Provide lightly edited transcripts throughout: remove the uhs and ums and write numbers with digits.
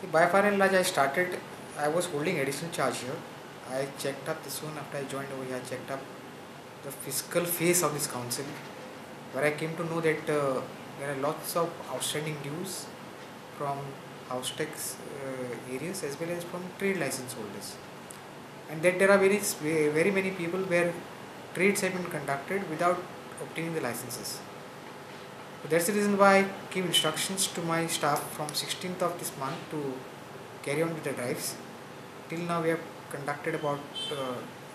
See, by far and large, I was holding additional charge here. I checked up this one after I joined over here. I checked up the fiscal phase of this council, where I came to know that there are lots of outstanding dues from house tax areas as well as from trade license holders, and that there are very many people where trades have been conducted without obtaining the licenses. So that's the reason why I gave instructions to my staff from 16th of this month to carry on with the drives. Till now we have conducted about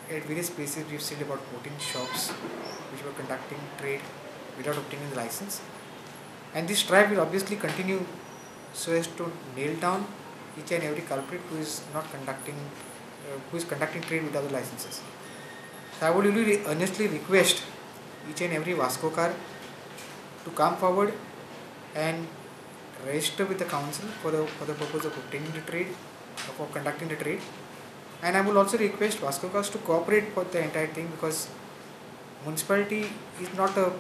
at various places we've seen about 14 shops which were conducting trade without obtaining the license, and this drive will obviously continue so as to nail down each and every culprit who is conducting trade without the licenses. So I would really earnestly request each and every Vasco car to come forward and register with the council for the purpose of obtaining the trade, for conducting the trade. And I will also request Vasco cars to cooperate for the entire thing, because municipality is not a,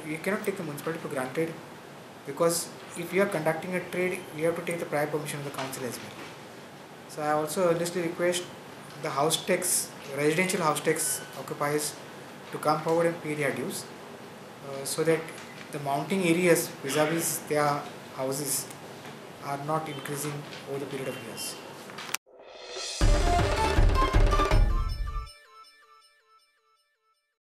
you cannot take the municipality for granted, because if you are conducting a trade, you have to take the prior permission of the council as well. So I also earnestly request the house tax, residential house tax occupiers to come forward and pay their dues, so that the mounting areas vis-a-vis their houses are not increasing over the period of years.